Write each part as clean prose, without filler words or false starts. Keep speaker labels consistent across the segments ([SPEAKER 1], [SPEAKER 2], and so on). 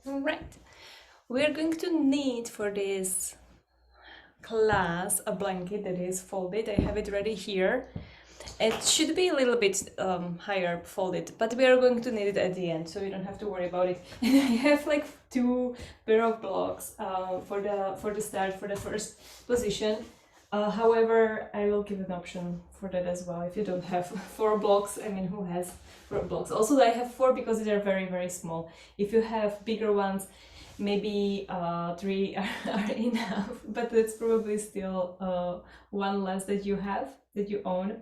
[SPEAKER 1] Right. We're going to need for this class a blanket that is folded. I have it ready here. It should be a little bit higher folded, but we are going to need it at the end, so you don't have to worry about it. And I have like two pair of blocks for the start, for the first position. However, I will give an option for that as well. If you don't have 4 blocks, I mean, who has 4 blocks? Also, I have 4 because they are very small. If you have bigger ones, maybe 3 are enough, but that's probably still one less that you have, that you own.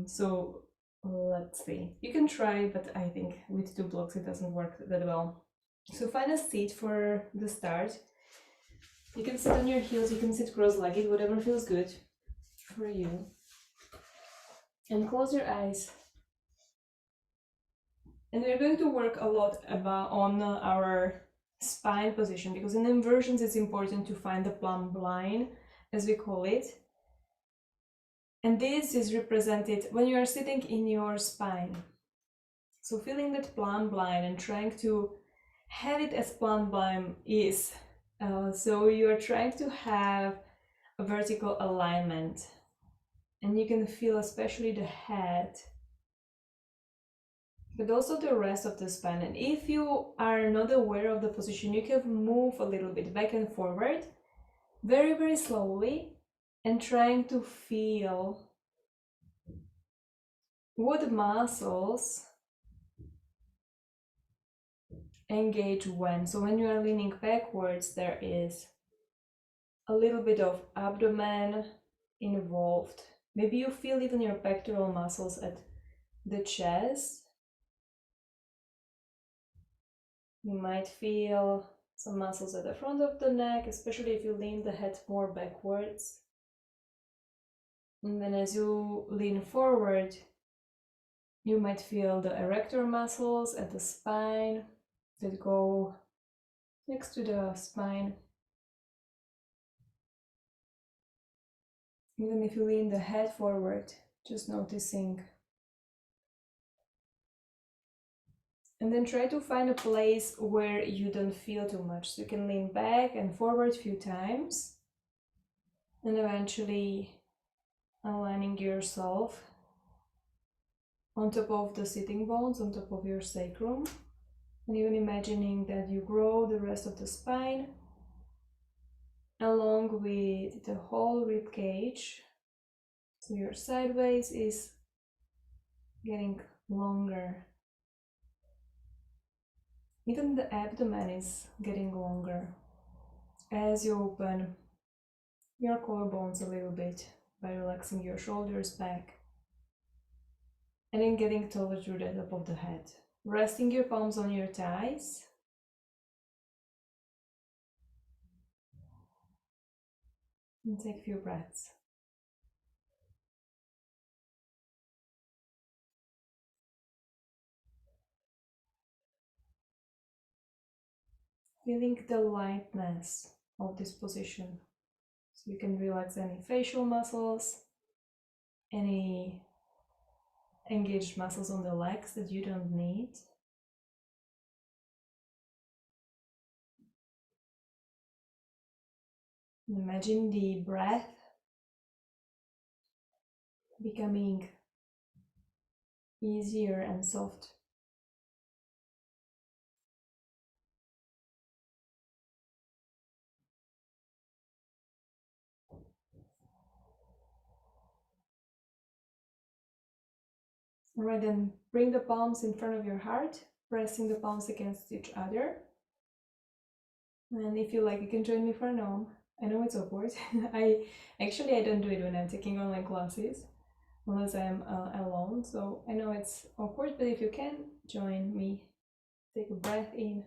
[SPEAKER 1] So let's see. You can try, but I think with 2 blocks it doesn't work that well. So find a seat for the start. You can sit on your heels, you can sit cross-legged, whatever feels good for you. And close your eyes. And we're going to work a lot on our spine position, because in inversions it's important to find the plumb line, as we call it. And this is represented when you are sitting in your spine. So feeling that plumb line and trying to have it as plumb line is. So you are trying to have a vertical alignment. And you can feel especially the head, but also the rest of the spine. And if you are not aware of the position, you can move a little bit back and forward, very slowly, and trying to feel what muscles engage when. So when you are leaning backwards, there is a little bit of abdomen involved. Maybe you feel even your pectoral muscles at the chest. You might feel some muscles at the front of the neck, especially if you lean the head more backwards. And then as you lean forward, you might feel the erector muscles at the spine that go next to the spine. Even if you lean the head forward, just noticing. And then try to find a place where you don't feel too much. So you can lean back and forward a few times, and eventually aligning yourself on top of the sitting bones, on top of your sacrum, and even imagining that you grow the rest of the spine along with the whole rib cage. So your sideways is getting longer. Even the abdomen is getting longer as you open your collarbones a little bit by relaxing your shoulders back, and then getting taller through the top of the head. Resting your palms on your thighs. And take a few breaths. Feeling the lightness of this position. So you can relax any facial muscles, any engaged muscles on the legs that you don't need. Imagine the breath becoming easier and soft. Alright, then bring the palms in front of your heart, pressing the palms against each other. And if you like, you can join me for an om. I know it's awkward. I don't do it when I'm taking online classes, unless I'm alone. So I know it's awkward, but if you can, join me. Take a breath in.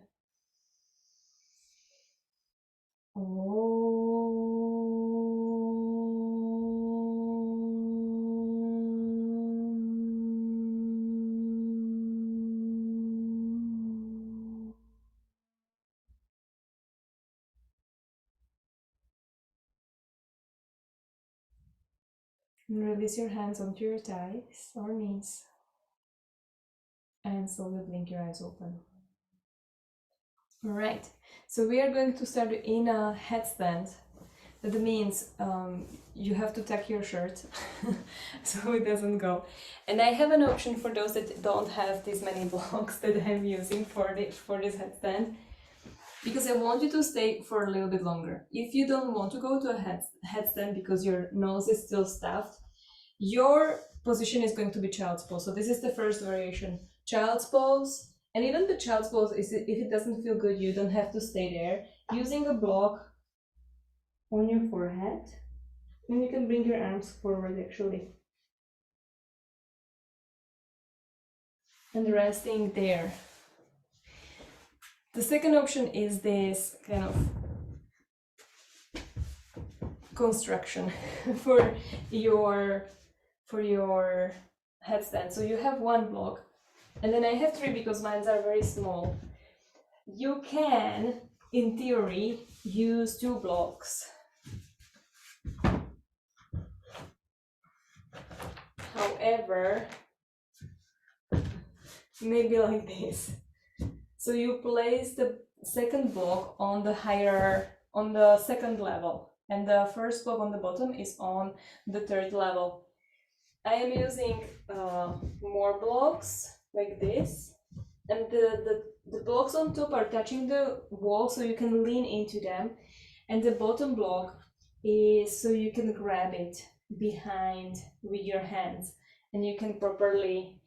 [SPEAKER 1] And release your hands onto your thighs or knees, and slowly blink your eyes open. Alright, so we are going to start in a headstand. That means you have to tuck your shirt so it doesn't go. And I have an option for those that don't have these many blocks that I'm using for this headstand, because I want you to stay for a little bit longer. If you don't want to go to a headstand because your nose is still stuffed, your position is going to be child's pose. So this is the first variation, child's pose. And even the child's pose, is if it doesn't feel good, you don't have to stay there. Using a block on your forehead, and you can bring your arms forward actually. And resting there. The second option is this kind of construction for your headstand. So you have one block, and then I have three because mine are very small. You can, in theory, use two blocks. However, maybe like this. So you place the second block on the second level, and the first block on the bottom is on the third level. I am using more blocks like this, and the blocks on top are touching the wall, so you can lean into them, and the bottom block is so you can grab it behind with your hands, and you can properly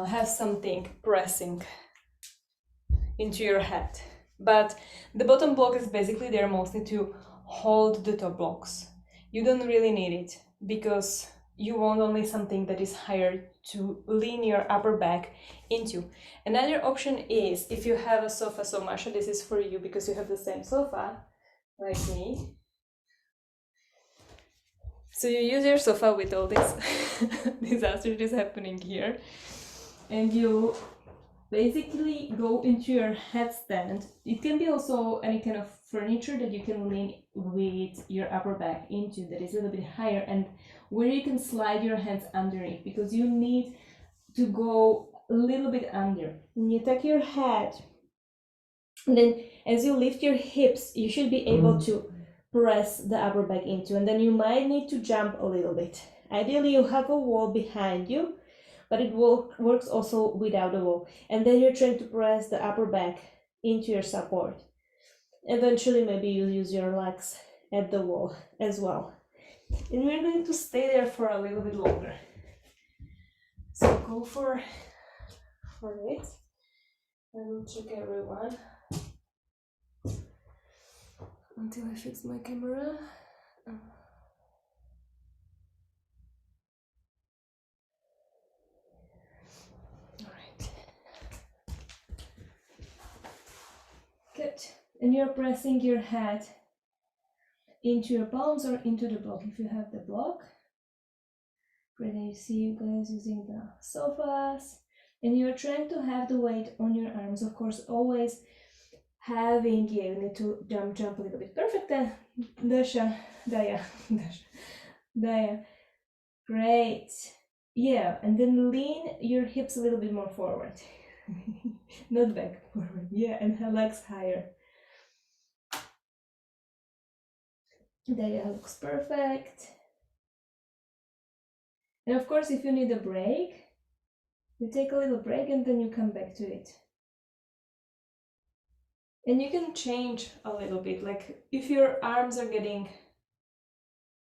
[SPEAKER 1] have something pressing into your head. But the bottom block is basically there mostly to hold the top blocks. You don't really need it because you want only something that is higher to lean your upper back into. Another option is if you have a sofa. So Masha, this is for you because you have the same sofa like me. So you use your sofa with all this disaster that is happening here, and you basically go into your headstand. It can be also any kind of furniture that you can lean with your upper back into that is a little bit higher, and where you can slide your hands underneath, because you need to go a little bit under. And you tuck your head, and then as you lift your hips, you should be able to press the upper back into, and then you might need to jump a little bit. Ideally, you have a wall behind you, but it works also without a wall. And then you're trying to press the upper back into your support. Eventually, maybe you'll use your legs at the wall as well. And we're going to stay there for a little bit longer. So go for it. I will check everyone until I fix my camera. Alright. Good. And you're pressing your head into your palms or into the block if you have the block. Great, I see you guys using the sofas. And you're trying to have the weight on your arms, of course, always having, yeah, you need to jump a little bit. Perfect, Daya. Great. Yeah, and then lean your hips a little bit more forward. Not back, forward. Yeah, and her legs higher. Daya looks perfect. And of course, if you need a break, you take a little break and then you come back to it. And you can change a little bit, like if your arms are getting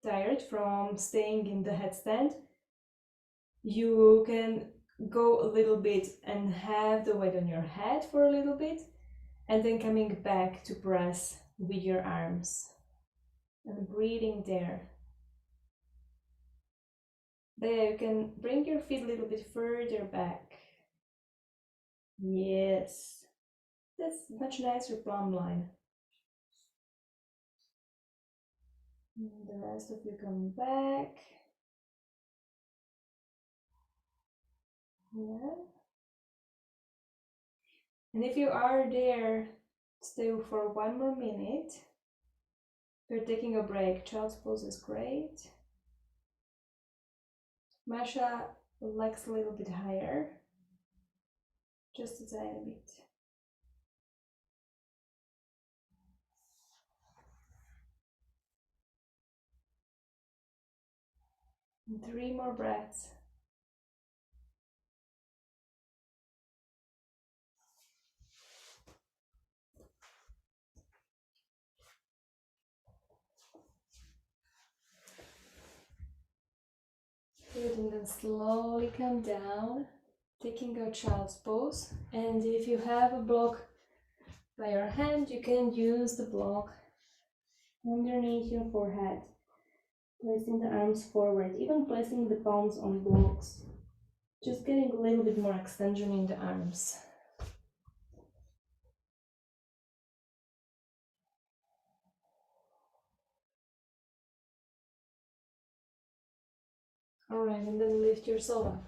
[SPEAKER 1] tired from staying in the headstand, you can go a little bit and have the weight on your head for a little bit, and then coming back to press with your arms and breathing there. There, you can bring your feet a little bit further back. Yes, that's much nicer plumb line. And the rest of you come back. Yeah. And if you are there, stay for one more minute. You're taking a break. Child's pose is great. Masha, legs a little bit higher. Just a tiny bit. 3 more breaths. Good, and then slowly come down, taking a child's pose. And if you have a block by your hand, you can use the block underneath your forehead, placing the arms forward, even placing the palms on blocks. Just getting a little bit more extension in the arms. Alright, and then lift yourself up.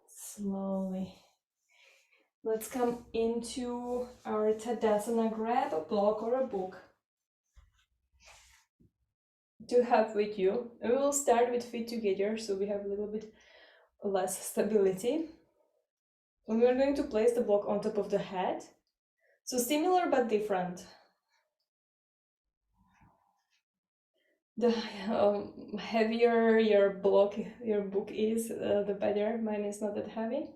[SPEAKER 1] Slowly. Let's come into our Tadasana. Grab a block or a book to have with you. We will start with feet together, so we have a little bit less stability. And we are going to place the block on top of the head. So similar but different. The heavier your book is, the better. Mine is not that heavy.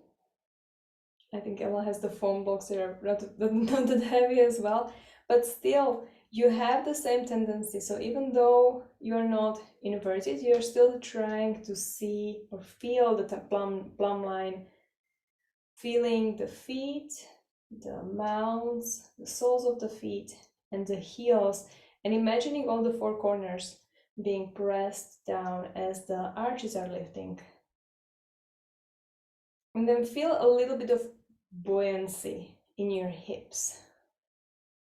[SPEAKER 1] I think Ella has the foam blocks that are not that heavy as well. But still, you have the same tendency. So even though you are not inverted, you're still trying to see or feel the plumb line, feeling the feet, the mounds, the soles of the feet, and the heels, and imagining all the 4 corners being pressed down as the arches are lifting. And then feel a little bit of buoyancy in your hips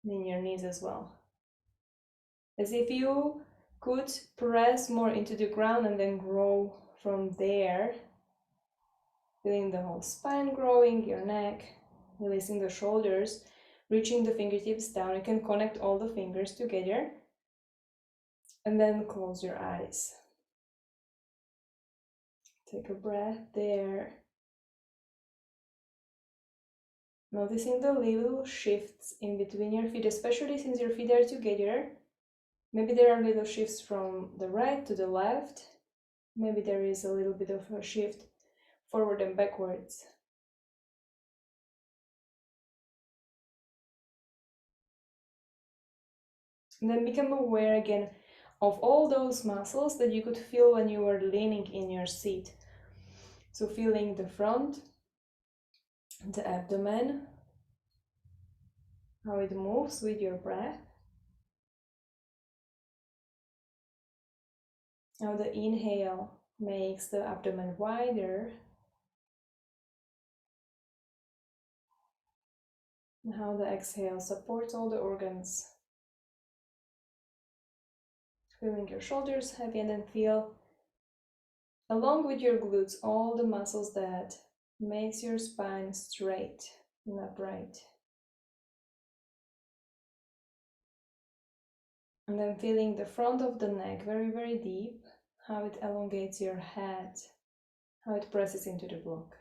[SPEAKER 1] and in your knees as well. As if you could press more into the ground and then grow from there. Feeling the whole spine growing, your neck, releasing the shoulders, reaching the fingertips down. You can connect all the fingers together and then close your eyes. Take a breath there. Noticing the little shifts in between your feet, especially since your feet are together. Maybe there are little shifts from the right to the left. Maybe there is a little bit of a shift forward and backwards. And then become aware again of all those muscles that you could feel when you were leaning in your seat. So feeling the front, the abdomen, how it moves with your breath. How the inhale makes the abdomen wider. And how the exhale supports all the organs. Feeling your shoulders heavy, and then feel, along with your glutes, all the muscles that makes your spine straight and upright. And then feeling the front of the neck very, very deep, how it elongates your head, how it presses into the block.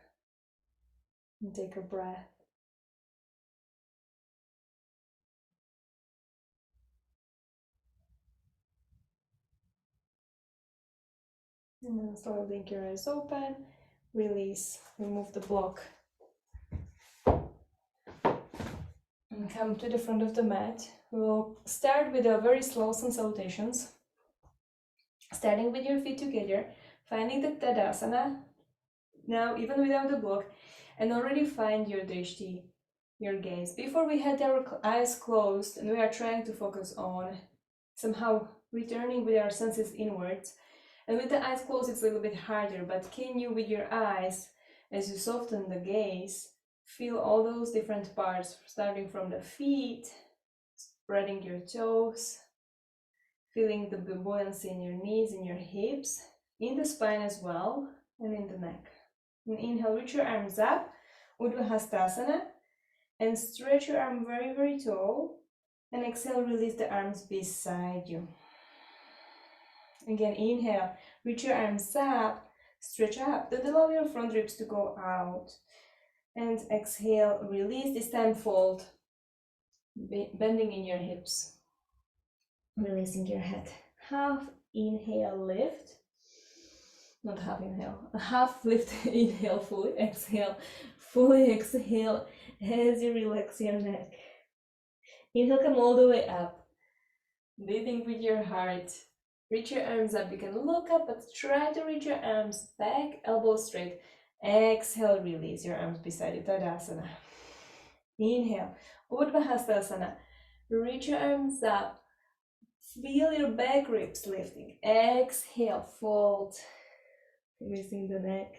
[SPEAKER 1] And take a breath. And then slowly blink your eyes open, release, remove the block. And come to the front of the mat. We'll start with a very slow sun salutations. Starting with your feet together, finding the Tadasana. Now, even without the block, and already find your drishti, your gaze. Before we had our eyes closed and we are trying to focus on somehow returning with our senses inwards. And with the eyes closed, it's a little bit harder, but can you, with your eyes, as you soften the gaze, feel all those different parts, starting from the feet, spreading your toes, feeling the buoyancy in your knees, in your hips, in the spine as well, and in the neck. And inhale, reach your arms up, Urdhva Hastasana, and stretch your arm very, very tall. And exhale, release the arms beside you. Again, inhale, reach your arms up, stretch up. Don't allow your front ribs to go out. And exhale, release, this time fold, bending in your hips, releasing your head. Half inhale, lift. not half inhale, half lift, inhale, fully exhale as you relax your neck. Inhale, come all the way up, breathing with your heart. Reach your arms up, you can look up, but try to reach your arms back, elbows straight. Exhale, release your arms beside you, Tadasana. Inhale, Urdhva Hastasana. Reach your arms up, feel your back ribs lifting. Exhale, fold, releasing the neck.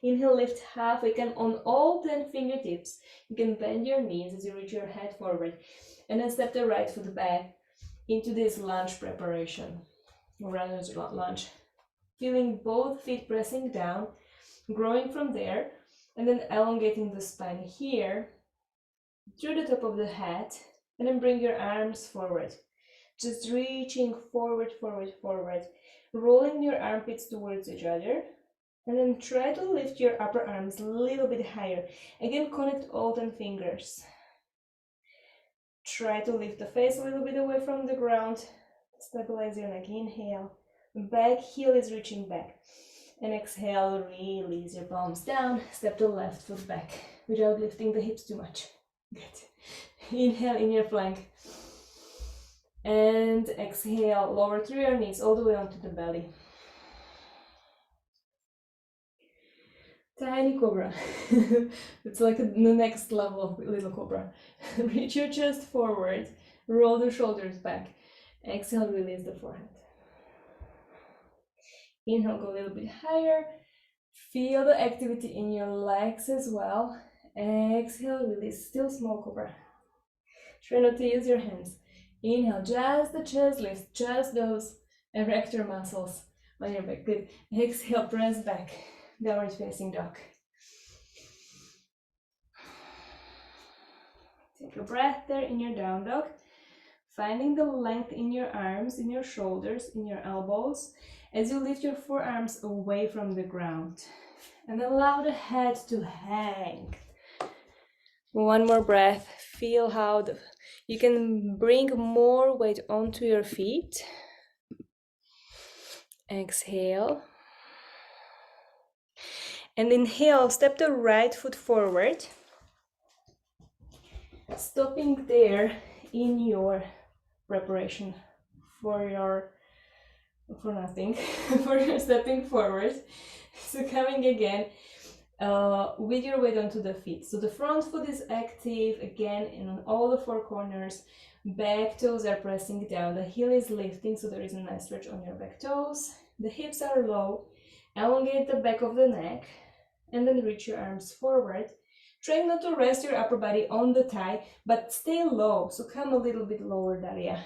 [SPEAKER 1] Inhale, lift half. You can on all 10 fingertips. You can bend your knees as you reach your head forward. And then step the right foot back into this lunge preparation. Runner's lunge. Feeling both feet pressing down, growing from there, and then elongating the spine here through the top of the head, and then bring your arms forward. Just reaching forward, forward, forward, rolling your armpits towards each other, and then try to lift your upper arms a little bit higher. Again, connect all 10 fingers. Try to lift the face a little bit away from the ground. Stabilize your neck. Inhale. Back heel is reaching back. And exhale, release your palms down. Step the left foot back without lifting the hips too much. Good. Inhale in your plank. And exhale, lower through your knees all the way onto the belly. Tiny cobra. It's like the next level of little cobra. Reach your chest forward, roll the shoulders back. Exhale, release the forehead. Inhale, go a little bit higher. Feel the activity in your legs as well. Exhale, release, still small cobra. Try not to use your hands. Inhale, just the chest lifts, just those erector muscles on your back. Good. Exhale, press back. Downward facing dog. Take a breath there in your down dog. Finding the length in your arms, in your shoulders, in your elbows, as you lift your forearms away from the ground. And allow the head to hang. One more breath. Feel how you can bring more weight onto your feet. Exhale. And inhale, step the right foot forward. Stopping there in your preparation for your stepping forward. So coming again with your weight onto the feet. So the front foot is active again and on all the four corners. Back toes are pressing down. The heel is lifting, so there is a nice stretch on your back toes. The hips are low. Elongate the back of the neck and then reach your arms forward. Try not to rest your upper body on the thigh, but stay low. So come a little bit lower, Daria.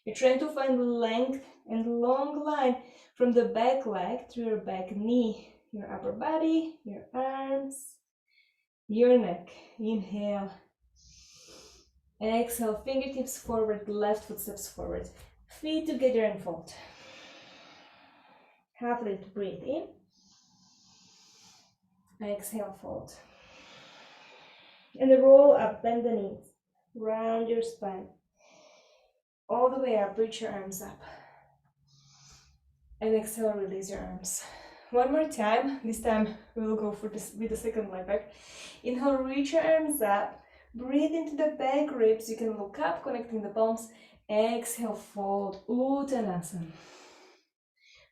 [SPEAKER 1] You're trying to find length and long line from the back leg to your back knee, your upper body, your arms, your neck. Inhale. Exhale, fingertips forward, left foot steps forward. Feet together and fold. Half lift, breathe in. Exhale, fold. And roll up, bend the knees. Round your spine. All the way up, reach your arms up. And exhale, release your arms. One more time. This time we will go for this with the second leg back. Inhale, reach your arms up. Breathe into the back ribs. You can look up, connecting the palms. Exhale, fold, Uttanasana.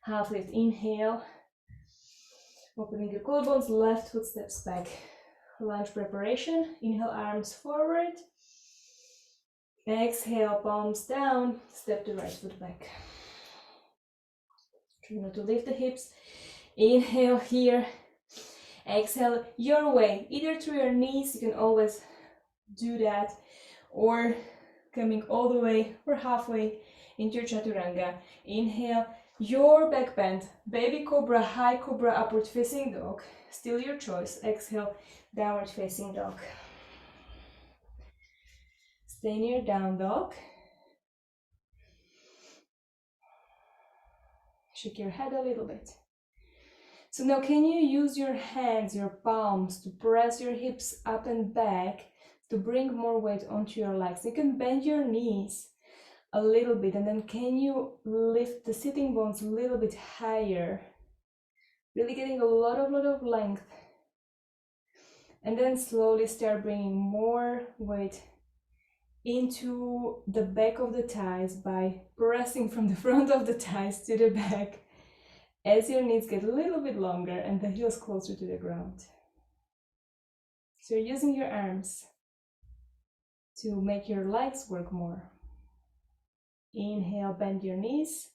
[SPEAKER 1] Half lift, inhale. Opening your collarbones, left foot steps back. Lunge preparation. Inhale, arms forward. Exhale, palms down. Step the right foot back. Try not to lift the hips. Inhale here. Exhale your way, either through your knees, you can always do that, or coming all the way or halfway into your chaturanga. Inhale, your back bend, baby cobra, high cobra, upward facing dog, still your choice. Exhale, downward facing dog. Stay near down dog. Shake your head a little bit. So now can you use your hands, your palms, to press your hips up and back to bring more weight onto your legs? You can bend your knees, a little bit, and then can you lift the sitting bones a little bit higher, really getting a lot of length, and then slowly start bringing more weight into the back of the thighs by pressing from the front of the thighs to the back as your knees get a little bit longer and the heels closer to the ground. So you're using your arms to make your legs work more. Inhale, bend your knees,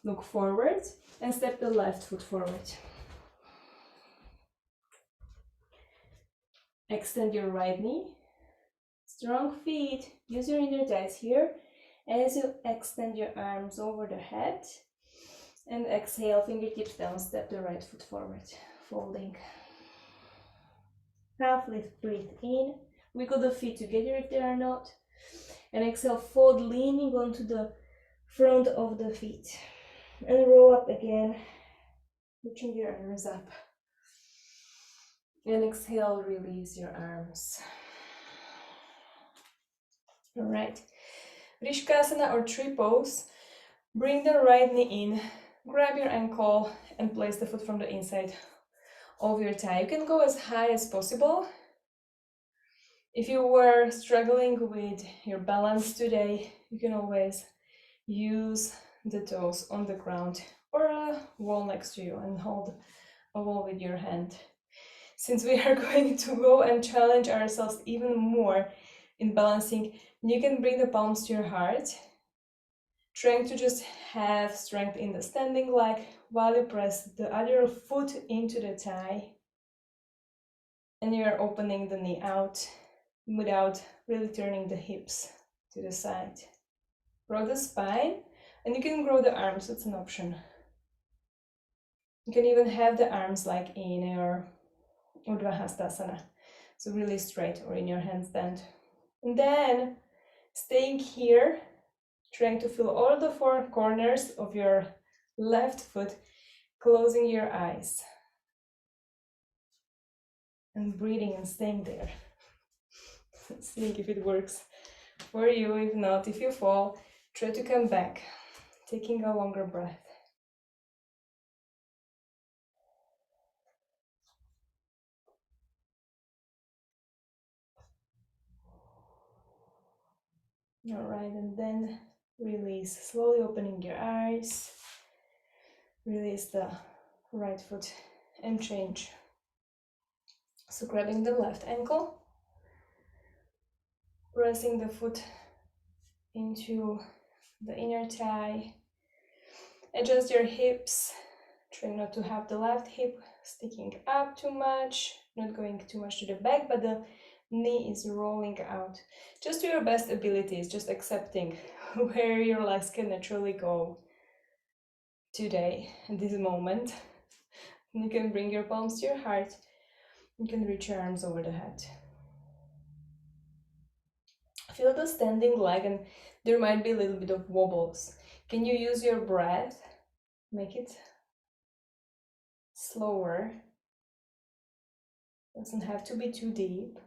[SPEAKER 1] look forward, and step the left foot forward. Extend your right knee. Strong feet. Use your inner thighs here as you extend your arms over the head. And exhale, fingertips down, step the right foot forward, folding. Half lift, breathe in. Wiggle the feet together if they are not. And exhale, fold, leaning onto the front of the feet. And roll up again, reaching your arms up. And exhale, release your arms. All right. Vrishkasana or tree pose. Bring the right knee in, grab your ankle, and place the foot from the inside of your thigh. You can go as high as possible. If you were struggling with your balance today, you can always use the toes on the ground or a wall next to you and hold a wall with your hand. Since we are going to go and challenge ourselves even more in balancing, you can bring the palms to your heart, trying to just have strength in the standing leg while you press the other foot into the thigh and you're opening the knee out without really turning the hips to the side. Grow the spine, and you can grow the arms, it's an option. You can even have the arms like in your Urdhva Hastasana, so really straight, or in your handstand. And then staying here, trying to feel all the four corners of your left foot, closing your eyes and breathing and staying there. Seeing if it works for you. If not, if you fall, try to come back, taking a longer breath. All right, and then release, slowly opening your eyes. Release the right foot and change. So grabbing the left ankle, pressing the foot into the inner thigh. Adjust your hips, try not to have the left hip sticking up too much, not going too much to the back, but the knee is rolling out. Just to your best abilities, just accepting where your legs can naturally go today, in this moment. You can bring your palms to your heart. You can reach your arms over the head. Feel the standing leg, and there might be a little bit of wobbles. Can you use your breath? Make it slower. Doesn't have to be too deep.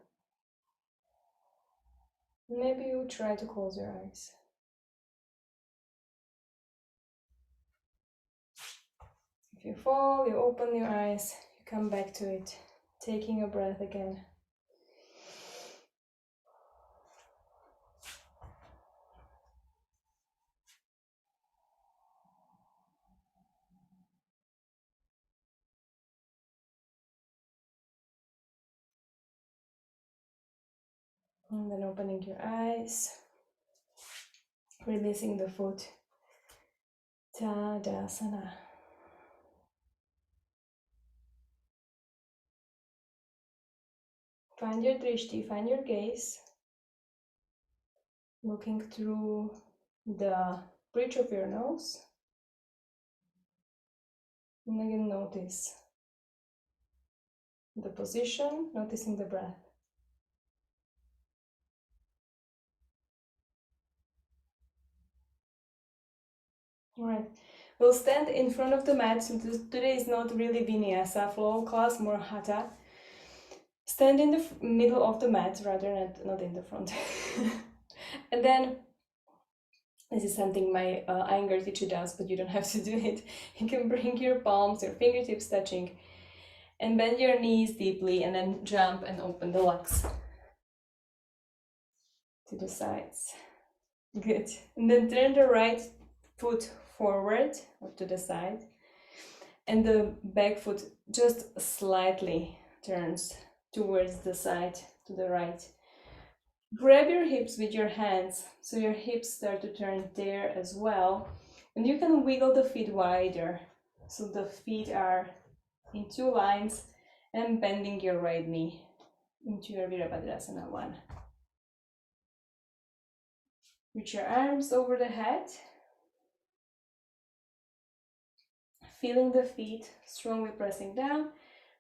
[SPEAKER 1] Maybe you try to close your eyes. If you fall, you open your eyes, you come back to it, taking a breath again. And then opening your eyes, releasing the foot. Tadasana. Find your drishti, find your gaze. Looking through the bridge of your nose. And again, notice the position, noticing the breath. Alright, we'll stand in front of the mat. So today is not really vinyasa flow class, more hatha. Stand in the middle of the mat, rather not in the front. And then This is something my Iyengar teacher does, but you don't have to do it. You can bring your palms, your fingertips touching, and bend your knees deeply, and then jump and open the legs to the sides. Good. And then turn the right foot forward or to the side, and the back foot just slightly turns towards the side, to the right. Grab your hips with your hands, so your hips start to turn there as well. And you can wiggle the feet wider, so the feet are in two lines, and bending your right knee into your Virabhadrasana 1. Reach your arms over the head, feeling the feet strongly pressing down,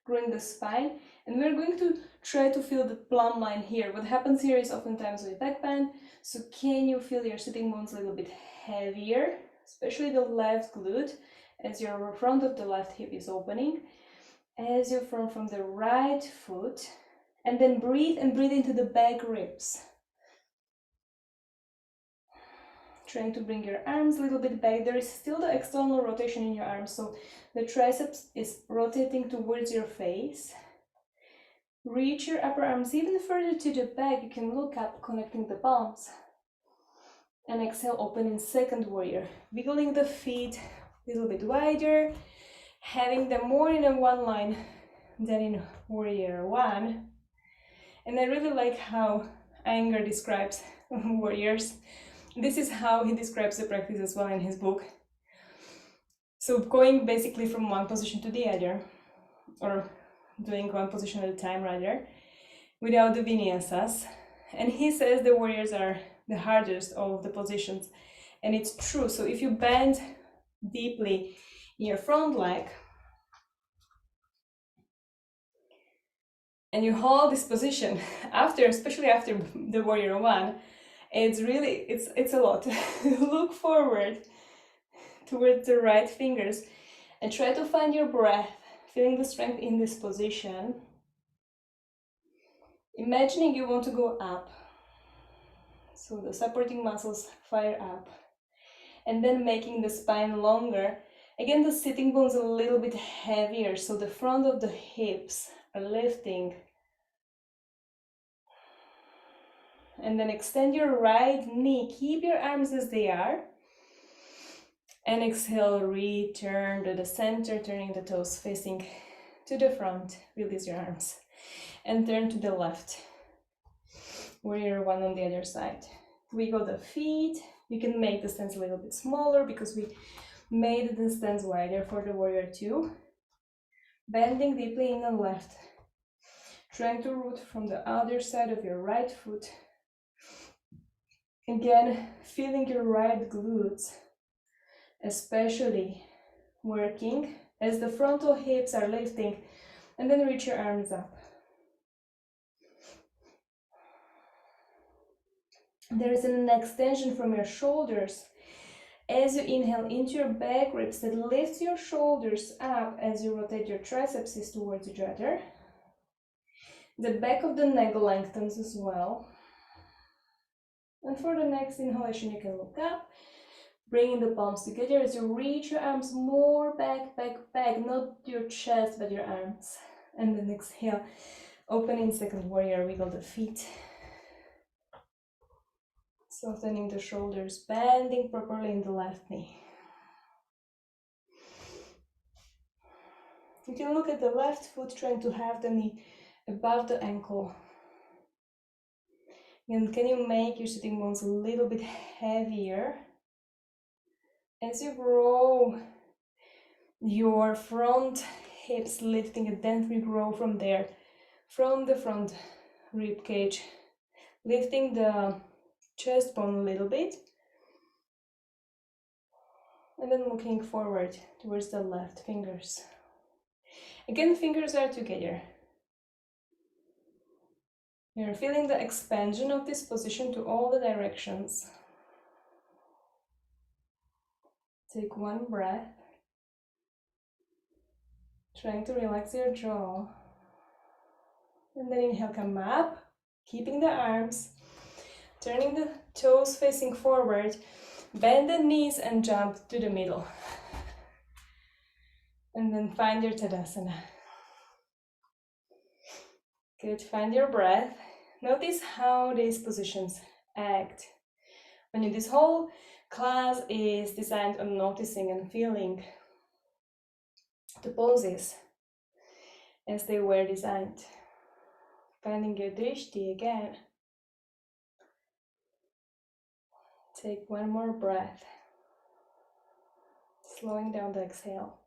[SPEAKER 1] growing the spine, and we're going to try to feel the plumb line here. What happens here is oftentimes with back bend, so can you feel your sitting bones a little bit heavier, especially the left glute, as your front of the left hip is opening, as you form from the right foot, and then breathe into the back ribs. Trying to bring your arms a little bit back. There is still the external rotation in your arms, so the triceps is rotating towards your face. Reach your upper arms even further to the back. You can look up, connecting the palms. And exhale, open in second warrior. Wiggling the feet a little bit wider, having them more in a one line than in warrior 1. And I really like how Iyengar describes warriors. This is how he describes the practice as well in his book. So going basically from one position to the other, or doing one position at a time rather, without the vinyasas. And he says the warriors are the hardest of the positions. And it's true. So if you bend deeply in your front leg, and you hold this position after, especially after the warrior 1, it's really, it's a lot. Look forward towards the right fingers and try to find your breath, feeling the strength in this position. Imagining you want to go up, so the supporting muscles fire up, and then making the spine longer. Again, the sitting bones a little bit heavier, so the front of the hips are lifting. And then extend your right knee, keep your arms as they are. And exhale, return to the center, turning the toes facing to the front. Release your arms. And turn to the left. Warrior 1 on the other side. Wiggle the feet. You can make the stance a little bit smaller because we made the stance wider for the warrior 2. Bending deeply in the left. Trying to root from the other side of your right foot. Again, feeling your right glutes, especially working as the frontal hips are lifting, and then reach your arms up. There is an extension from your shoulders as you inhale into your back ribs that lifts your shoulders up as you rotate your triceps towards each other. The back of the neck lengthens as well. And for the next inhalation, you can look up, bringing the palms together as you reach your arms more back, not your chest, but your arms. And then exhale, open in second warrior, wiggle the feet. Softening the shoulders, bending properly in the left knee. You can look at the left foot, trying to have the knee above the ankle. And can you make your sitting bones a little bit heavier as you grow your front hips lifting, and then we grow from there, from the front rib cage, lifting the chest bone a little bit, and then looking forward towards the left fingers. Again, fingers are together. You're feeling the expansion of this position to all the directions. Take one breath, trying to relax your jaw. And then inhale, come up, keeping the arms, turning the toes facing forward. Bend the knees and jump to the middle. And then find your Tadasana. Good, find your breath. Notice how these positions act. This whole class is designed on noticing and feeling the poses as they were designed. Finding your drishti again. Take one more breath. Slowing down the exhale.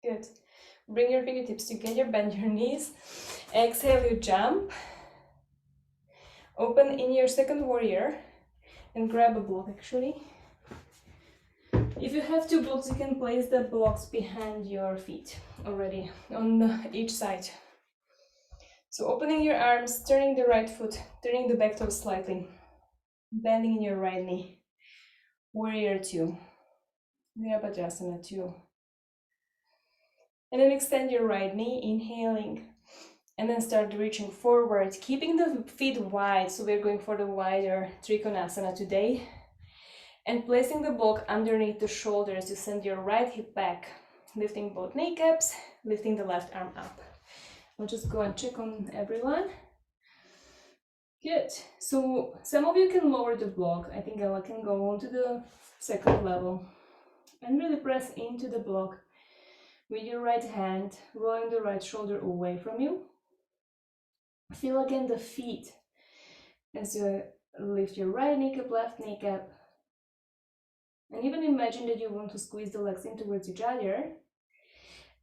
[SPEAKER 1] Good. Bring your fingertips together, bend your knees. Exhale, you jump. Open in your second warrior and grab a block actually. If you have two blocks, you can place the blocks behind your feet already on each side. So opening your arms, turning the right foot, turning the back toe slightly, bending in your right knee. Warrior 2, Virabhadrasana 2. And then extend your right knee, inhaling, and then start reaching forward, keeping the feet wide. So we're going for the wider Trikonasana today. And placing the block underneath the shoulders to send your right hip back, lifting both kneecaps, lifting the left arm up. I'll just go and check on everyone. Good. So some of you can lower the block. I think I can go on to the second level and really press into the block with your right hand, rolling the right shoulder away from you. Feel again the feet as you lift your right kneecap, left kneecap. And even imagine that you want to squeeze the legs in towards each other.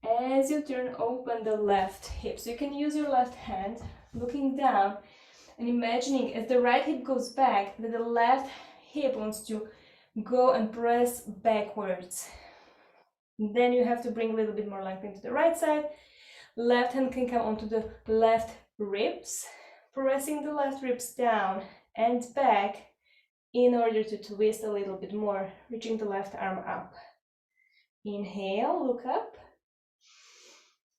[SPEAKER 1] As you turn open the left hip, so you can use your left hand, looking down and imagining as the right hip goes back, that the left hip wants to go and press backwards. Then you have to bring a little bit more length into the right side. Left hand can come onto the left ribs, pressing the left ribs down and back in order to twist a little bit more, reaching the left arm up. Inhale, look up.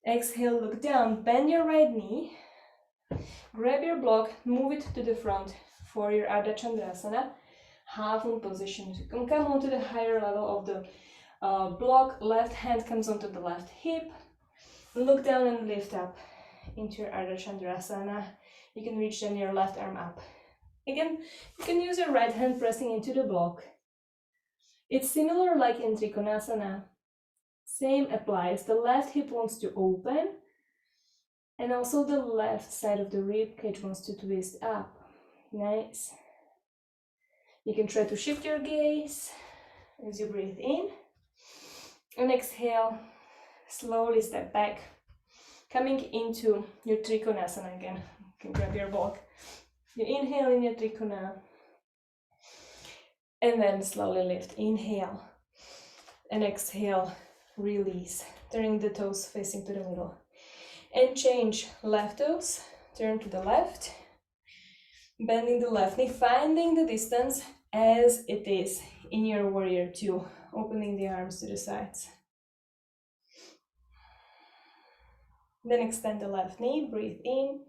[SPEAKER 1] Exhale, look down. Bend your right knee. Grab your block, move it to the front for your Ardha Chandrasana, half moon position. You can come onto the higher level of the block. Left hand comes onto the left hip. Look down and lift up into your Ardha Chandrasana. You can reach then your left arm up. Again, you can use your right hand pressing into the block. It's similar like in Trikonasana. Same applies. The left hip wants to open, and also the left side of the rib cage wants to twist up. Nice. You can try to shift your gaze as you breathe in. And exhale, slowly step back, coming into your Trikonasana again. You can grab your block. You inhale in your Trikona, and then slowly lift. Inhale, and exhale, release, turning the toes facing to the middle. And change left toes, turn to the left, bending the left knee, finding the distance as it is in your warrior 2, opening the arms to the sides. Then extend the left knee, breathe in,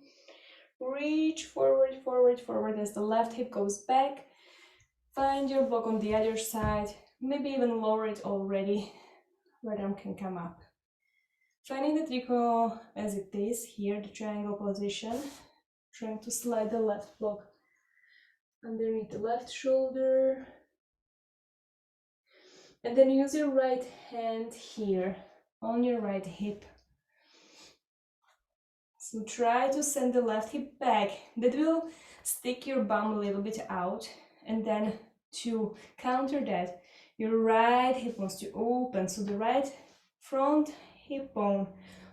[SPEAKER 1] reach forward, forward, forward as the left hip goes back. Find your block on the other side, maybe even lower it already. Right arm can come up. Finding the triko as it is here, the triangle position. Trying to slide the left block underneath the left shoulder. And then use your right hand here on your right hip. So try to send the left hip back. That will stick your bum a little bit out. And then to counter that, your right hip wants to open. So the right front hip bone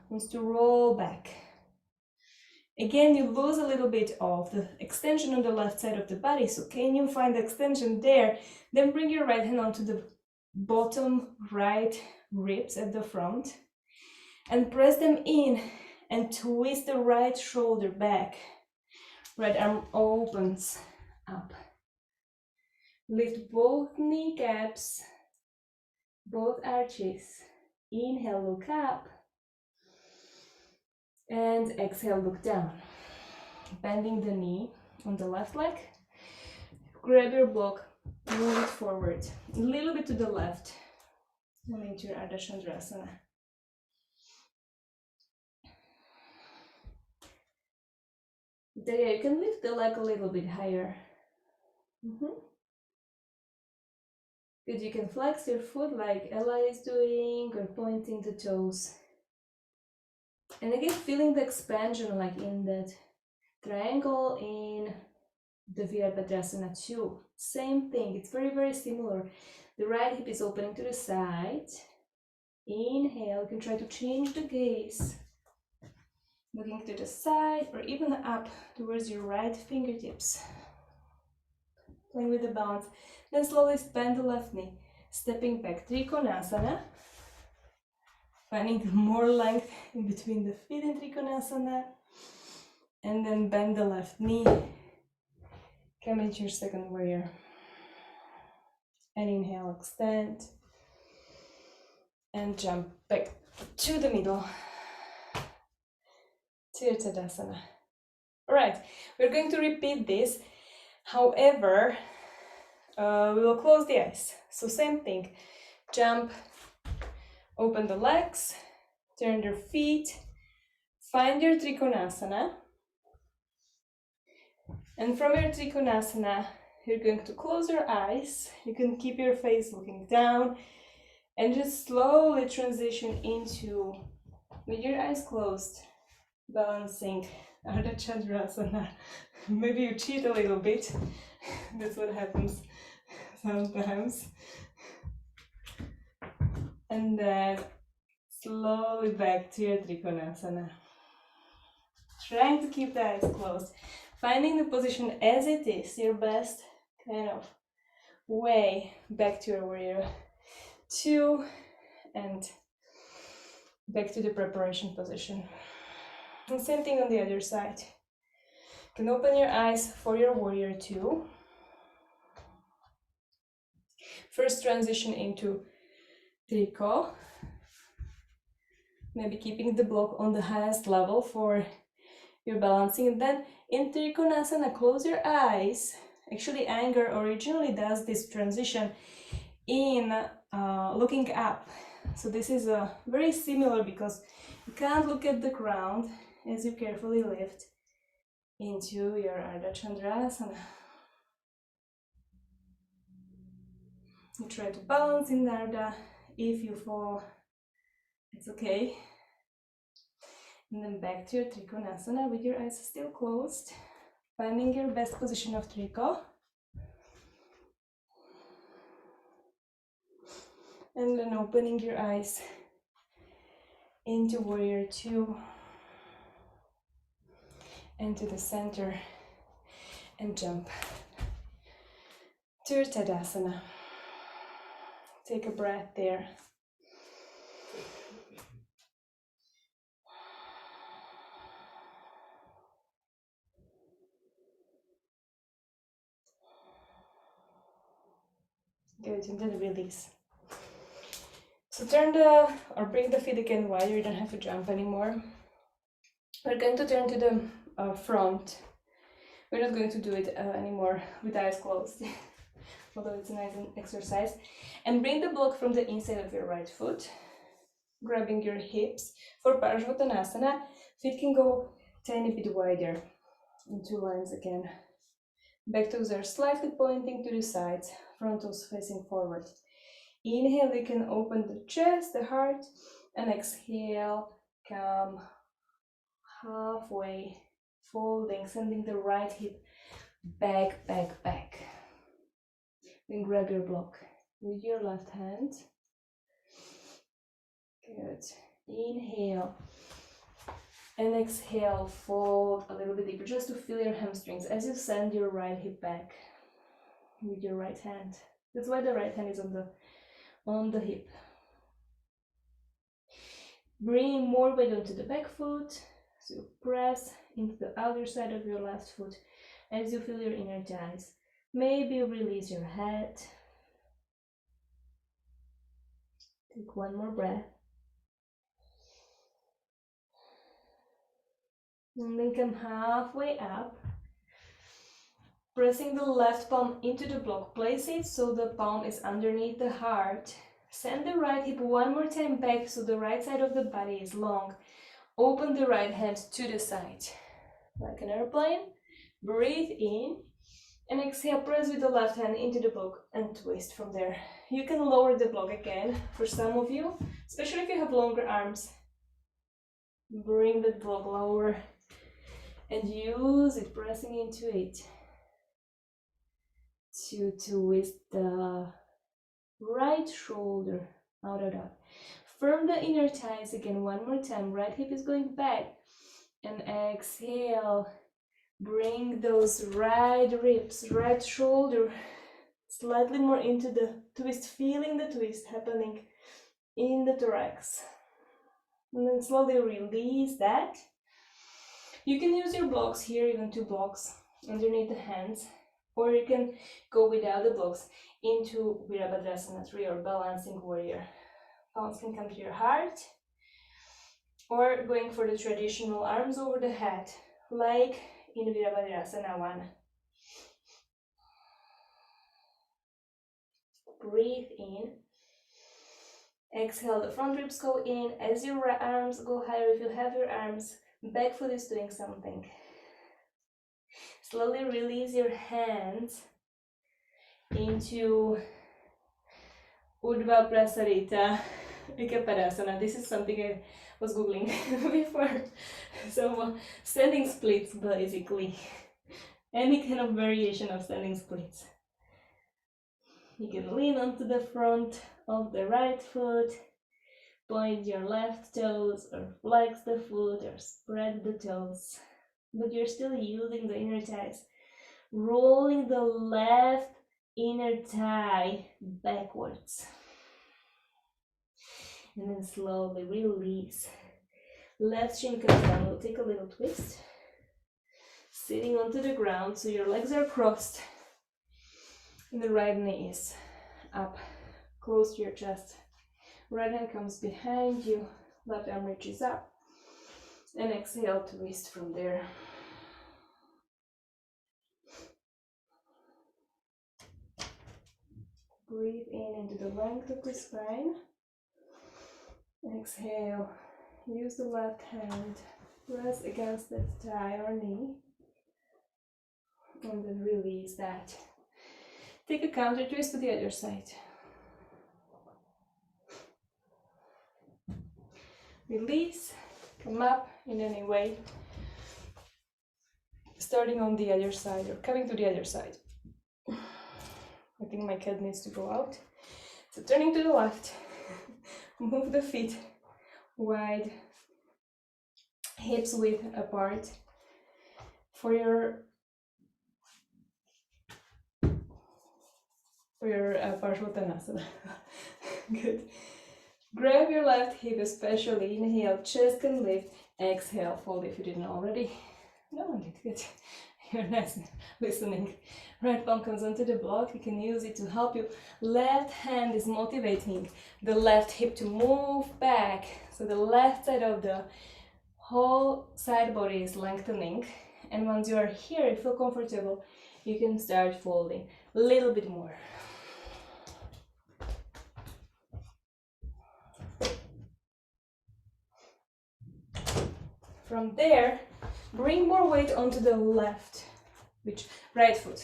[SPEAKER 1] wants to roll back. Again, you lose a little bit of the extension on the left side of the body. So can you find the extension there? Then bring your right hand onto the bottom right ribs at the front and press them in and twist the right shoulder back. Right arm opens up. Lift both kneecaps, both arches. Inhale, look up. And exhale, look down. bending the knee on the left leg. Grab your block, move it forward, a little bit to the left, and into your Ardha Chandrasana. There, you can lift the leg a little bit higher. Good, you can flex your foot like Ella is doing, or pointing the toes. And again, feeling the expansion like in that triangle in the Virabhadrasana too. Same thing, it's very, very similar. The right hip is opening to the side. Inhale, you can try to change the gaze. Looking to the side or even up towards your right fingertips. Playing with the balance. Then slowly bend the left knee. Stepping back, Trikonasana. Finding more length in between the feet in Trikonasana. And then bend the left knee. Come into your second warrior. And inhale, extend. And jump back to the middle. Tadasana. Alright, we're going to repeat this. However, we will close the eyes. So same thing. Jump, open the legs, turn your feet, find your Trikonasana. And from your Trikonasana, you're going to close your eyes. You can keep your face looking down and just slowly transition into, with your eyes closed, balancing Ardha Chandrasana. Maybe you cheat a little bit. That's what happens sometimes. And then slowly back to your Trikonasana. Trying to keep the eyes closed. Finding the position as it is, your best kind of way back to your warrior 2 and back to the preparation position. And same thing on the other side. You can open your eyes for your warrior 2. First transition into Triko. Maybe keeping the block on the highest level for your balancing. And then in Trikonasana, close your eyes. Actually, Anger originally does this transition in looking up. So this is very similar because you can't look at the ground as you carefully lift into your Ardha Chandrasana. You try to balance in Ardha. If you fall, it's okay. And then back to your Trikonasana with your eyes still closed. Finding your best position of Triko. And then opening your eyes into warrior 2. And to the center. And jump to your Tadasana. Take a breath there. Good, and then release. So bring the feet again wider, you don't have to jump anymore. We're going to turn to the front. We're not going to do it anymore with eyes closed, although it's a nice exercise. And bring the block from the inside of your right foot, grabbing your hips. For Parshvattanasana, feet can go tiny bit wider in 2 lines again. Back toes are slightly pointing to the sides, front toes facing forward. Inhale, you can open the chest, the heart, and exhale, come halfway, folding, sending the right hip back, back, back. Then grab your block with your left hand. Good. Inhale. And exhale, fold a little bit deeper, just to feel your hamstrings as you send your right hip back with your right hand. That's why the right hand is on the hip. Bring more weight onto the back foot, so press into the outer side of your left foot as you feel your inner thighs. Maybe release your head. Take one more breath. And then come halfway up, pressing the left palm into the block. Place it so the palm is underneath the heart. Send the right hip one more time back so the right side of the body is long. Open the right hand to the side, like an airplane. Breathe in and exhale, press with the left hand into the block and twist from there. You can lower the block again for some of you, especially if you have longer arms. Bring the block lower and use it, pressing into it to twist the right shoulder out of that. Firm the inner thighs again one more time. Right hip is going back and exhale. Bring those right ribs, right shoulder slightly more into the twist, feeling the twist happening in the thorax. And then slowly release that. You can use your blocks here, even 2 blocks underneath the hands, or you can go without the blocks into Virabhadrasana 3 or balancing warrior. Palms can come to your heart, or going for the traditional arms over the head, like in Virabhadrasana 1. Breathe in. Exhale, the front ribs go in. As your arms go higher, if you have your arms, back foot is doing something. Slowly release your hands into Urdhva Prasarita Ekapadasana. This is something I was googling before. So standing splits, basically. Any kind of variation of standing splits. You can lean onto the front of the right foot, point your left toes, or flex the foot, or spread the toes. But you're still using the inner thighs. Rolling the left inner thigh backwards. And then slowly release. Left shin comes down. We'll take a little twist. Sitting onto the ground so your legs are crossed. And the right knee is up, close to your chest. Right hand comes behind you, left arm reaches up. And exhale, twist from there. Breathe in into the length of the spine. Exhale, use the left hand, press against that thigh or knee. And then release that. Take a counter twist to the other side. Release, come up in any way. Starting on the other side or coming to the other side. I think my cat needs to go out. So turning to the left, move the feet wide, hips width apart for your Parshvottanasana. Good. Grab your left hip, especially. Inhale, chest can lift. Exhale, fold if you didn't already. No, I did good. You're nice listening. Right palm comes onto the block. You can use it to help you. Left hand is motivating the left hip to move back. So the left side of the whole side body is lengthening. And once you are here, you feel comfortable, you can start folding a little bit more. From there, bring more weight onto the left, right foot.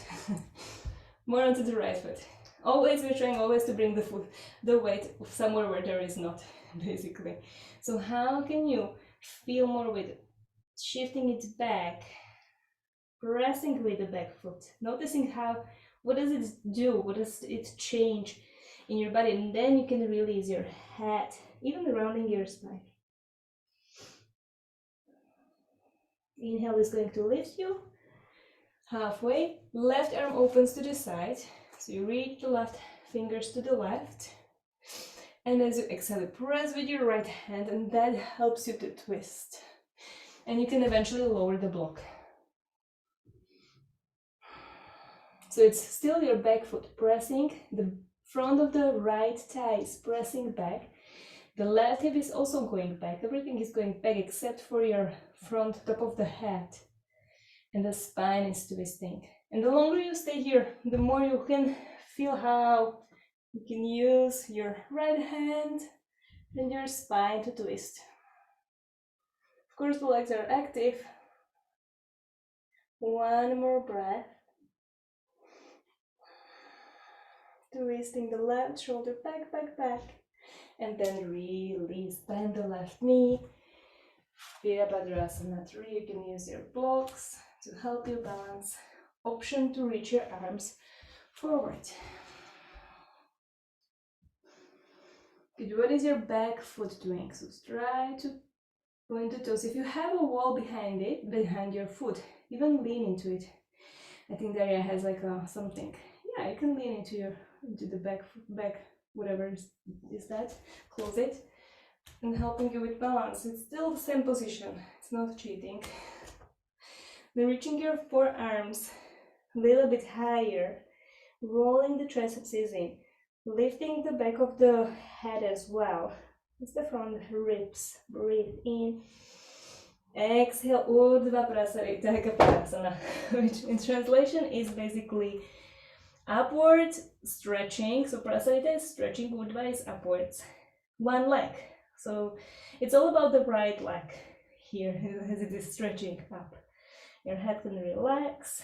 [SPEAKER 1] More onto the right foot. Always, we're trying always to bring the weight somewhere where there is not, basically. So how can you feel more weight? Shifting it back, pressing with the back foot, noticing what does it do, what does it change in your body, and then you can release your head, even rounding your spine. Inhale is going to lift you halfway. Left arm opens to the side, so you reach the left fingers to the left, and as you exhale, press with your right hand, and that helps you to twist, and you can eventually lower the block. So it's still your back foot pressing, the front of the right thigh is pressing back, The left hip is also going back. Everything is going back except for your front top of the head. And the spine is twisting. And the longer you stay here, the more you can feel how you can use your right hand and your spine to twist. Of course, the legs are active. One more breath. Twisting the left shoulder back, back, back. And then release. Bend the left knee. Virabhadrasana 3. You can use your blocks to help you balance. Option to reach your arms forward. Good. What is your back foot doing? So try to point the toes. If you have a wall behind it, behind your foot, even lean into it. I think Daria has like something. Yeah, you can lean into the back, whatever is that. Close it, and helping you with balance. It's still the same position. It's not cheating. Then reaching your forearms a little bit higher, rolling the triceps in, lifting the back of the head as well. It's the front ribs. Breathe in. Exhale, Urdhva Prasarita Kapasana, which in translation is basically upward stretching. So Prasarita is stretching, Urdhva is upwards. One leg. So it's all about the right leg here as it is stretching up. Your head can relax.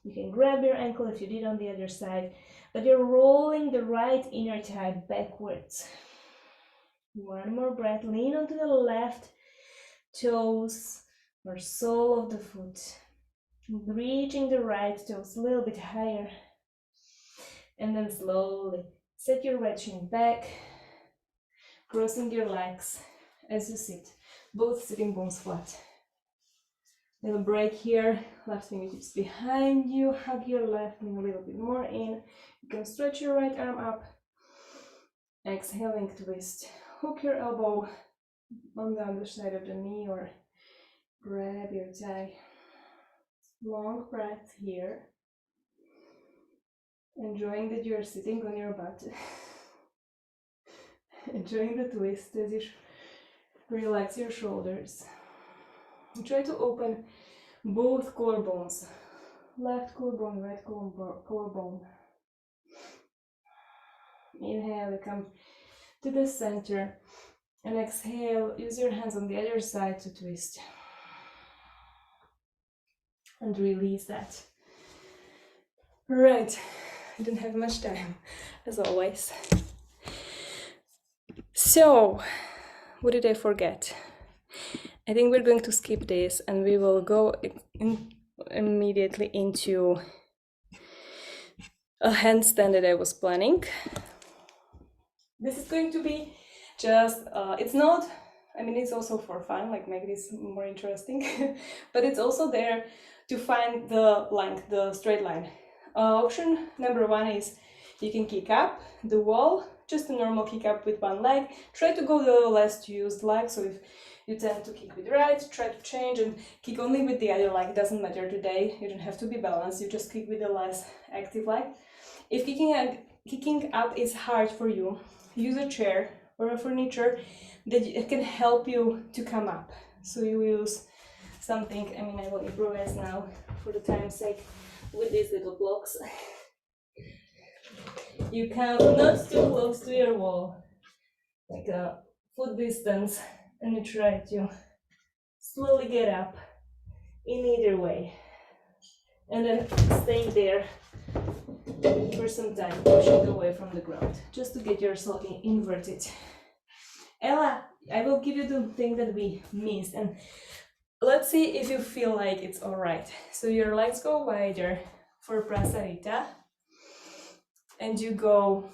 [SPEAKER 1] You can grab your ankle if you did on the other side, but you're rolling the right inner thigh backwards. One more breath. Lean onto the left toes or sole of the foot, reaching the right toes a little bit higher, and then slowly set your right shin back, crossing your legs as you sit, both sitting bones flat. Little break here, left fingertips behind you, hug your left knee a little bit more in. You can stretch your right arm up, exhaling twist, hook your elbow on the other side of the knee or grab your thigh. Long breath here. Enjoying that you're sitting on your butt. Enjoying the twist as you relax your shoulders. Try to open both collarbones. Left collarbone, right collarbone. Inhale, you come to the center. And exhale, use your hands on the other side to twist. And release that. Right, I don't have much time, as always. So, what did I forget? I think we're going to skip this and we will go immediately into a handstand that I was planning. This is going to be just, it's not, I mean, it's also for fun, like make this more interesting, but it's also there to find the length, the straight line. Option number one is you can kick up the wall, just a normal kick up with one leg. Try to go the less used leg, so if you tend to kick with the right, try to change and kick only with the other leg. Doesn't matter today, you don't have to be balanced, you just kick with the less active leg. If kicking up is hard for you, use a chair or a furniture that can help you to come up. So you use something, I mean, I will improvise now for the time's sake with these little blocks. You come not too close to your wall, like a foot distance, and you try to slowly get up in either way. And then stay there for some time, pushing away from the ground, just to get yourself inverted. Ella, I will give you the thing that we missed, and let's see if you feel like it's all right. So your legs go wider for Prasarita, and you go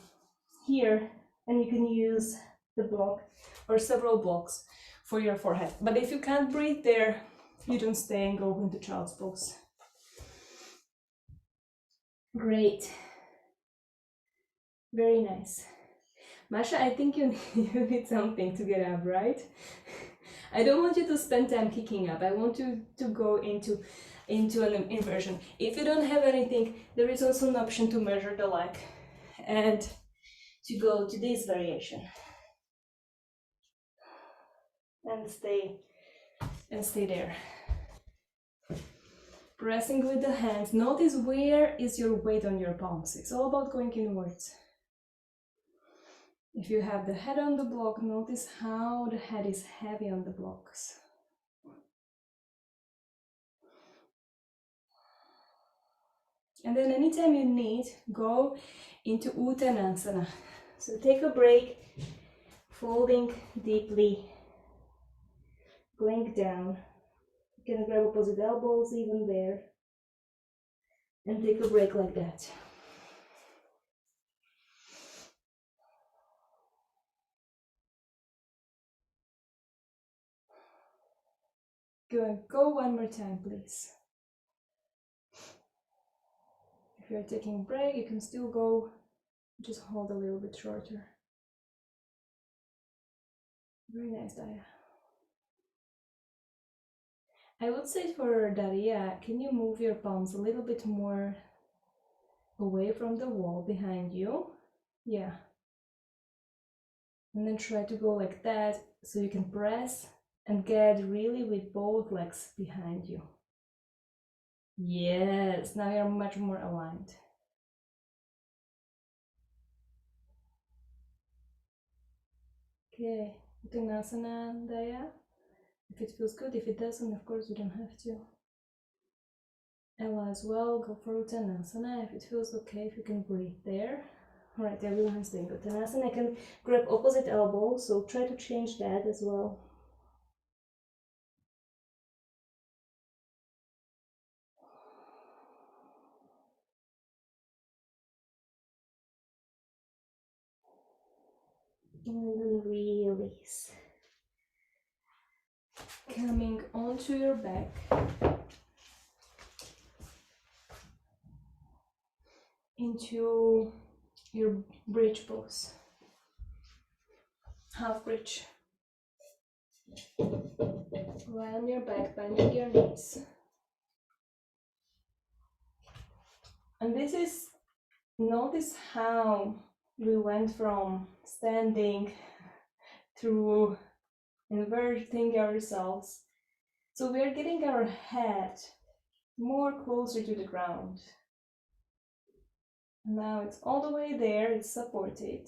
[SPEAKER 1] here, and you can use the block or several blocks for your forehead. But if you can't breathe there, you don't stay and go into child's pose. Great. Very nice. Masha, I think you need something to get up, right? I don't want you to spend time kicking up. I want you to go into an inversion. If you don't have anything, there is also an option to measure the leg and to go to this variation. and stay there. Pressing with the hands. Notice where is your weight on your palms. It's all about going inwards. If you have the head on the block, notice how the head is heavy on the blocks. And then anytime you need, go into Uttanasana. So take a break, folding deeply, going down. You can grab opposite elbows even there. And take a break like that. Good. Go one more time, please. If you're taking a break, you can still go. Just hold a little bit shorter. Very nice, Daya. I would say for Daria, can you move your palms a little bit more away from the wall behind you? Yeah. And then try to go like that so you can press and get really with both legs behind you. Yes, now you're much more aligned. Okay, Uttanasana, Daya. If it feels good, if it doesn't, of course, you don't have to. Ella as well, go for Uttanasana. If it feels okay, if you can breathe there. Alright, everyone's doing Uttanasana. I can grab opposite elbow, so try to change that as well. And then release. Coming onto your back. Into your bridge pose. Half bridge. Lie on your back, bending your knees. And this is, notice how we went from standing through inverting ourselves. So we are getting our head more closer to the ground. Now it's all the way there, it's supported.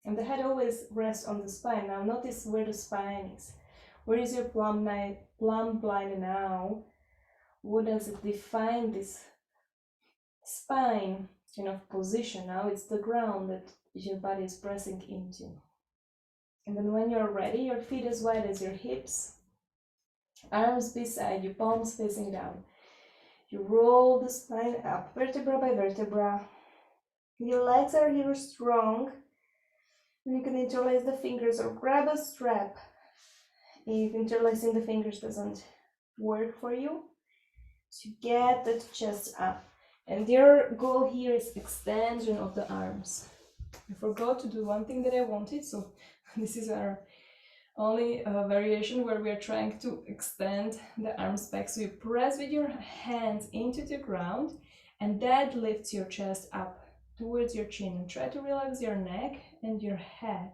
[SPEAKER 1] And the head always rests on the spine. Now notice where the spine is. Where is your plumb line now? What does it define this spine kind of position? Now it's the ground that your body is pressing into. And then when you're ready, your feet as wide as your hips, arms beside you, palms facing down. You roll the spine up, vertebra by vertebra. Your legs are here strong. You can interlace the fingers or grab a strap. If interlacing the fingers doesn't work for you, so get the chest up. And your goal here is extension of the arms. I forgot to do one thing that I wanted, so this is our only variation where we are trying to extend the arms back. So you press with your hands into the ground, and that lifts your chest up towards your chin. And try to relax your neck and your head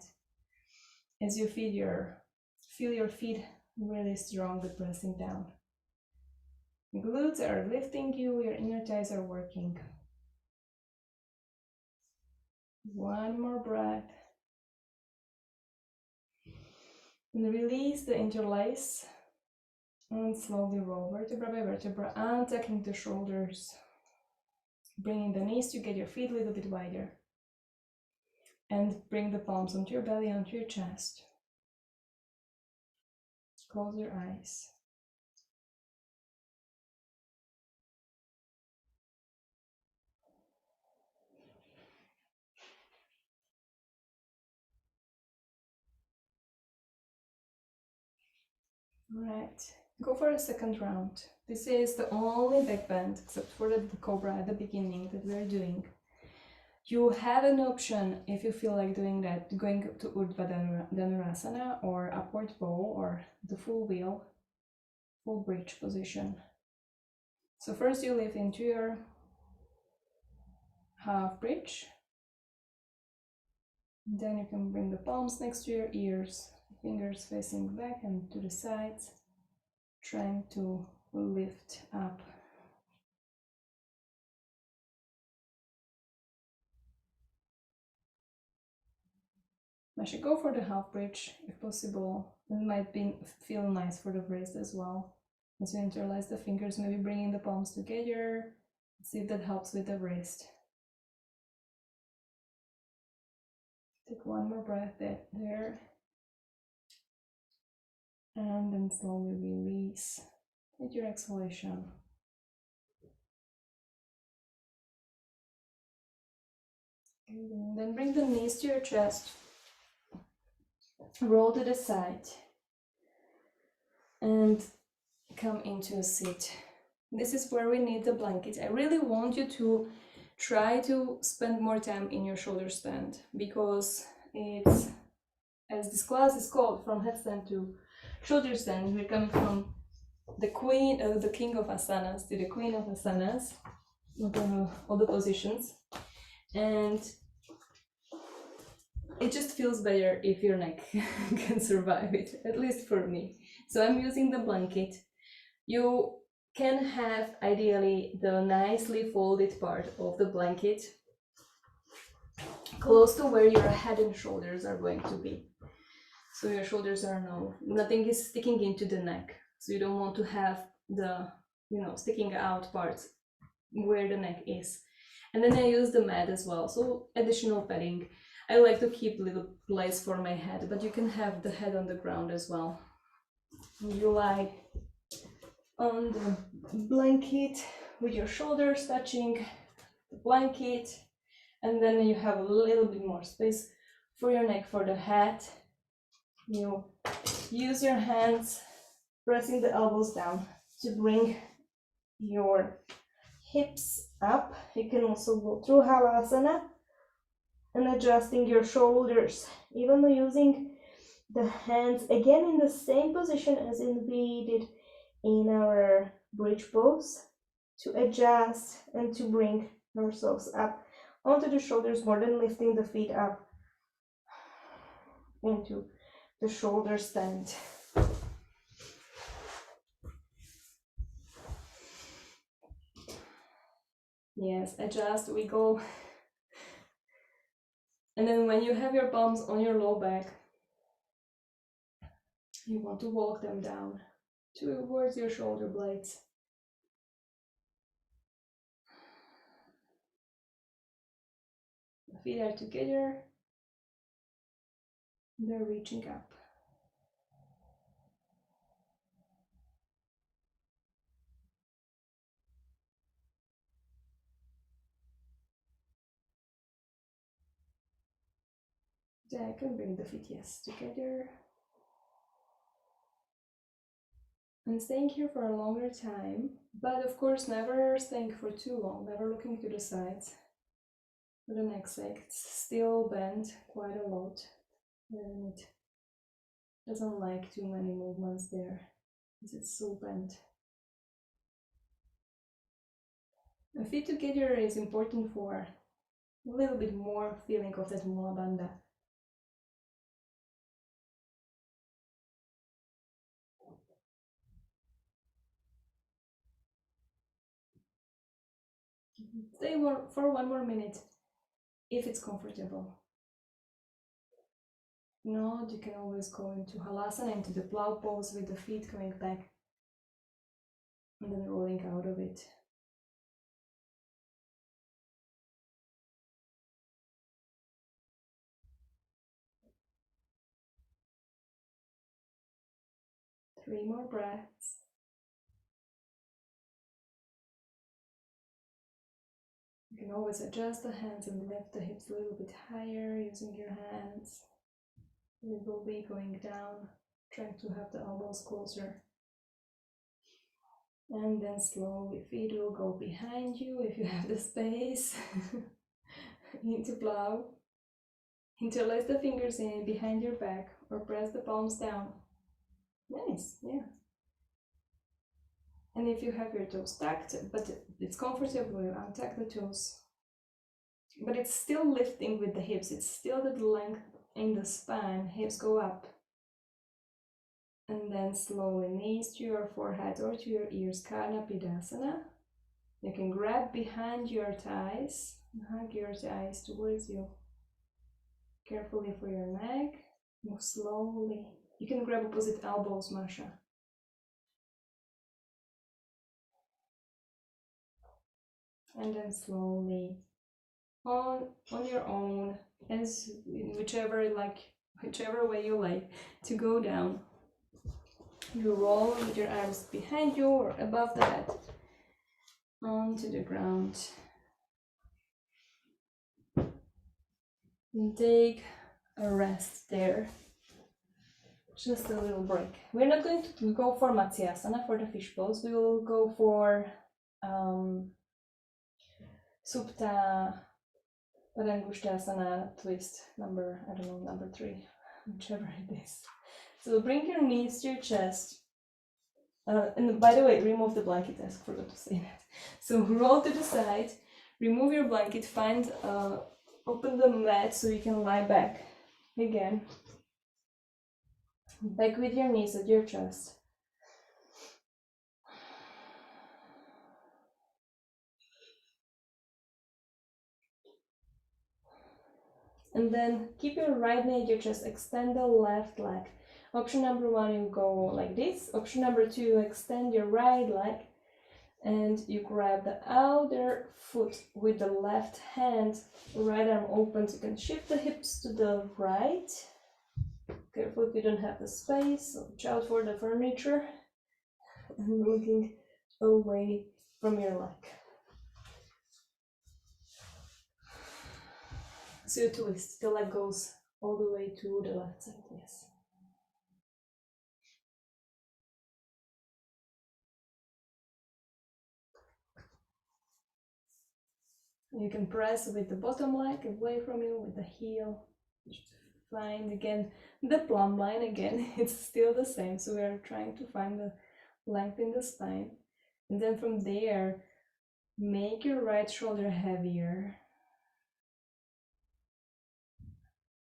[SPEAKER 1] as you feel your feet really strongly pressing down. Glutes are lifting you, your inner thighs are working. One more breath. And release the interlace. And slowly roll vertebra by vertebra, untucking the shoulders. Bringing the knees to get your feet a little bit wider. And bring the palms onto your belly, onto your chest. Close your eyes. Alright, go for a second round. This is the only back bend, except for the cobra at the beginning, that we're doing. You have an option, if you feel like doing that, going to Urdhva Dhanurasana or upward bow or the full wheel, full bridge position. So first you lift into your half bridge. Then you can bring the palms next to your ears, fingers facing back and to the sides, trying to lift up. I should go for the half bridge if possible. It might feel nice for the wrist as well. As you interlace the fingers, maybe bringing the palms together, see if that helps with the wrist. Take one more breath there. And then slowly release with your exhalation. And then bring the knees to your chest. Roll to the side. And come into a sit. This is where we need the blanket. I really want you to try to spend more time in your shoulder stand, because it's, as this class is called, from headstand to shoulder stand, we're coming from the king of asanas to the queen of asanas, all the positions, and it just feels better if your neck can survive it, at least for me. So I'm using the blanket. You can have ideally the nicely folded part of the blanket close to where your head and shoulders are going to be. So your shoulders are nothing is sticking into the neck. So you don't want to have the, sticking out parts where the neck is. And then I use the mat as well, so additional padding. I like to keep a little place for my head, but you can have the head on the ground as well. You lie on the blanket with your shoulders touching the blanket, and then you have a little bit more space for your neck, for the head. You use your hands, pressing the elbows down to bring your hips up. You can also go through Halasana and adjusting your shoulders, even though using the hands again in the same position as we did in our bridge pose, to adjust and to bring ourselves up onto the shoulders more than lifting the feet up into the shoulder stand. Yes, adjust, wiggle. And then when you have your palms on your low back, you want to walk them down towards your shoulder blades. The feet are together, they're reaching up. Then I can bring the feet, yes, together. And staying here for a longer time, but of course never staying for too long, never looking to the sides. For the next sake, it's still bent quite a lot, and it doesn't like too many movements there, because it's so bent. The feet together is important for a little bit more feeling of that Mula Bandha. Stay for one more minute, if it's comfortable. If not, you can always go into Halasana, into the plow pose with the feet coming back and then rolling out of it. Three more breaths. You can always adjust the hands and lift the hips a little bit higher using your hands. We will be going down, trying to have the elbows closer. And then slowly feet will go behind you if you have the space. Into plow. Interlace the fingers in behind your back or press the palms down. Nice, yeah. And if you have your toes tucked, but it's comfortable, you untuck the toes. but it's still lifting with the hips. It's still the length in the spine. Hips go up. And then slowly knees to your forehead or to your ears, Kanapidasana. You can grab behind your thighs, hug your thighs towards you. Carefully for your neck, move slowly. You can grab opposite elbows, Masha. And then slowly, on your own, as whichever way you like to go down. You roll with your arms behind you or above the head onto the ground. And take a rest there. Just a little break. We're not going to go for Matsyasana, for the fish pose. We will go for Supta Padangusthasana twist, number 3, whichever it is. So bring your knees to your chest. And by the way, remove the blanket, I forgot to say that. So roll to the side, remove your blanket, open the mat so you can lie back again. Back with your knees at your chest. And then keep your right knee at your chest, extend the left leg. Option number 1, you go like this. Option number 2, you extend your right leg and you grab the outer foot with the left hand, right arm open. So you can shift the hips to the right. Careful if you don't have the space, so watch out for the furniture. And looking away from your leg. So you twist, the leg goes all the way to the left side, yes. You can press with the bottom leg away from you with the heel. Find again the plumb line again, it's still the same. So we are trying to find the length in the spine. And then from there, make your right shoulder heavier.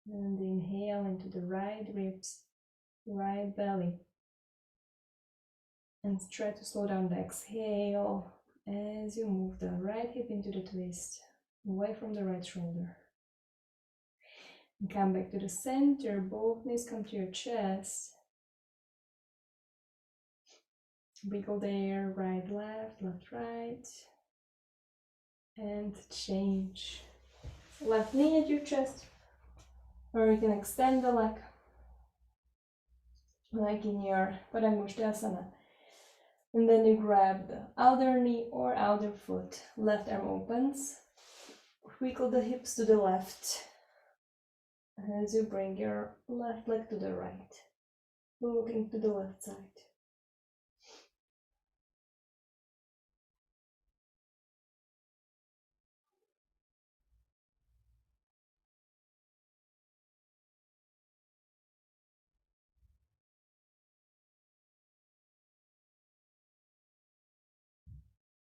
[SPEAKER 1] And inhale into the right ribs, right belly. And try to slow down the exhale as you move the right hip into the twist, away from the right shoulder. And come back to the center, both knees come to your chest. Wiggle there, right, left, left, right. And change. Left knee at your chest, or you can extend the leg, like in your Padangusthasana. And then you grab the outer knee or outer foot. Left arm opens. Wiggle the hips to the left as you bring your left leg to the right, looking to the left side.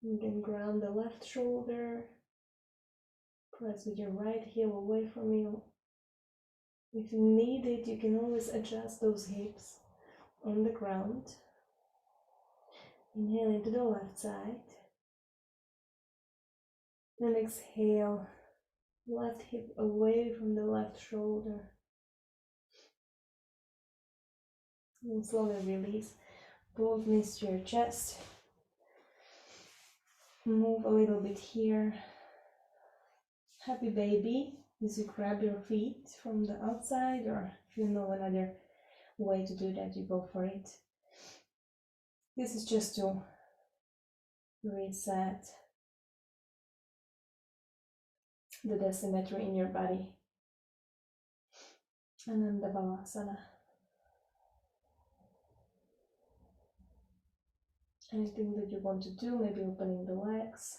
[SPEAKER 1] You can ground the left shoulder. Press with your right heel away from you. If you need it, you can always adjust those hips on the ground. Inhale into the left side. Then exhale, left hip away from the left shoulder. And slowly release both knees to your chest. Move a little bit here. Happy baby. As you grab your feet from the outside, or if you know another way to do that, you go for it. This is just to reset the symmetry in your body. Ananda Balasana. Anything that you want to do, maybe opening the legs,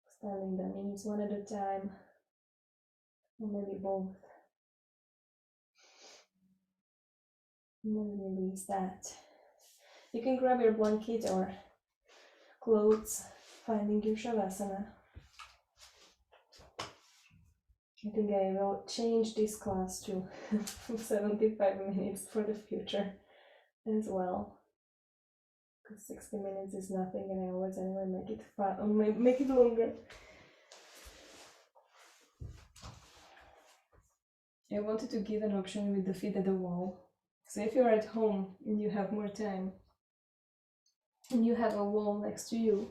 [SPEAKER 1] extending the knees one at a time, or maybe both. And then release that. You can grab your blanket or clothes, finding your Shavasana. I think I will change this class to 75 minutes for the future as well. Because 60 minutes is nothing, and I always anyway make it fun, make it longer. I wanted to give an option with the feet at the wall. So if you're at home and you have more time and you have a wall next to you,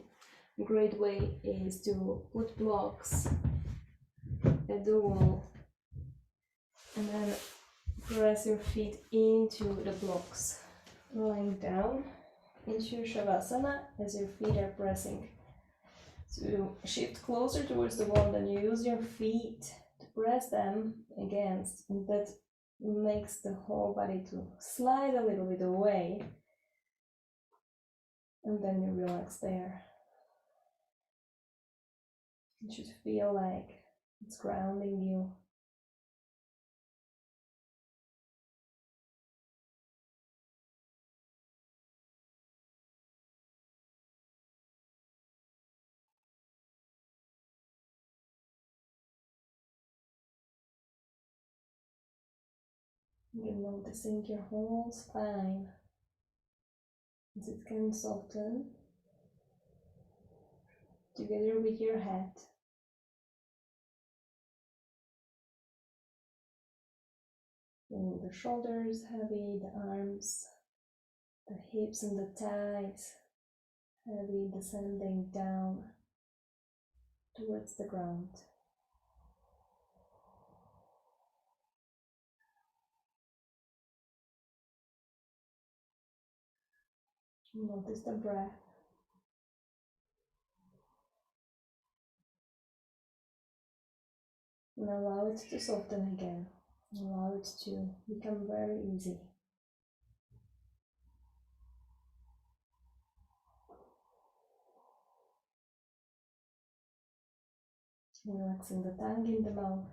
[SPEAKER 1] a great way is to put blocks at the wall and then press your feet into the blocks, lying down into Shavasana as your feet are pressing. So you shift closer towards the wall, then you use your feet to press them against, and that makes the whole body to slide a little bit away, and then you relax there. It should feel like it's grounding you. You're noticing your whole spine as it can soften together with your head. And the shoulders heavy, the arms, the hips and the thighs heavy, descending down towards the ground. Notice the breath. And allow it to soften again. Allow it to become very easy. Relaxing the tongue in the mouth.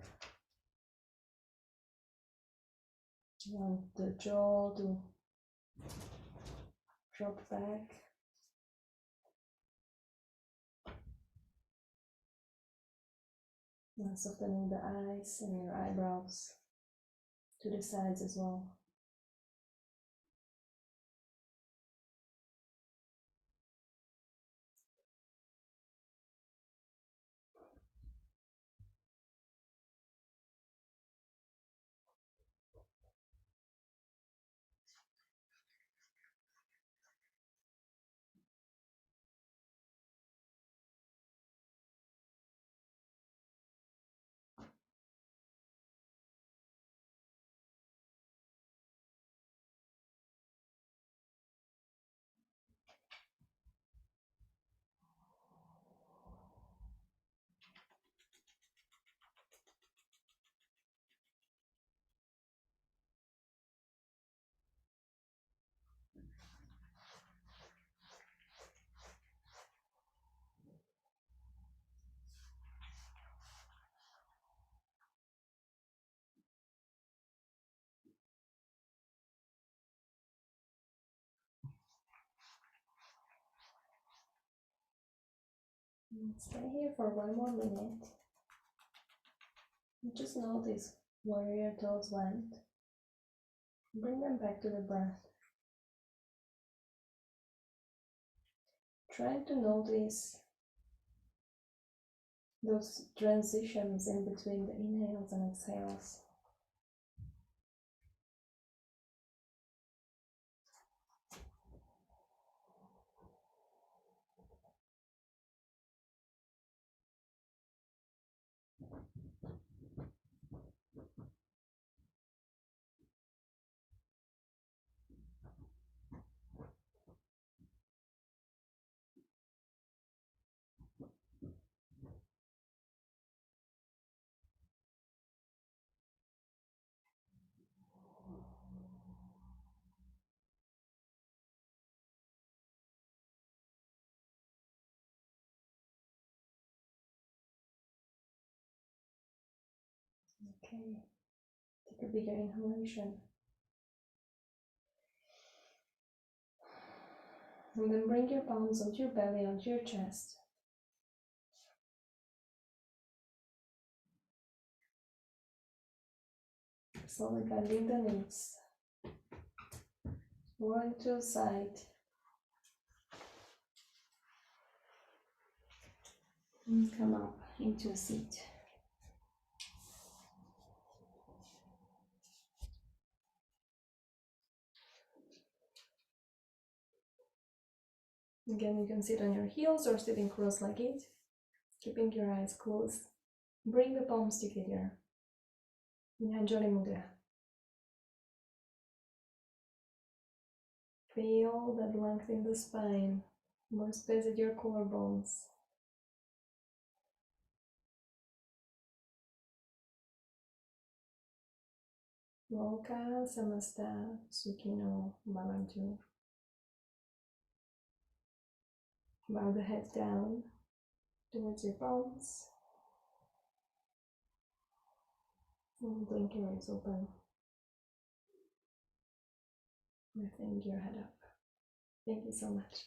[SPEAKER 1] Allow the jaw to drop back. And softening the eyes and your eyebrows to the sides as well. Stay here for one more minute. Just notice where your toes went. Bring them back to the breath. Try to notice those transitions in between the inhales and exhales. Okay, take a bigger inhalation. And then bring your palms onto your belly, onto your chest. Slowly guiding the knees. One to the side. And come up into a seat. Again, you can sit on your heels or sitting cross-legged, keeping your eyes closed. Bring the palms together. Nyanjali Mudra. Feel that length in the spine, more space at your collarbones. Loka Samasta Sukhino Bhavantu. Bow the head down towards your palms. And blink your eyes open. Lifting your head up. Thank you so much.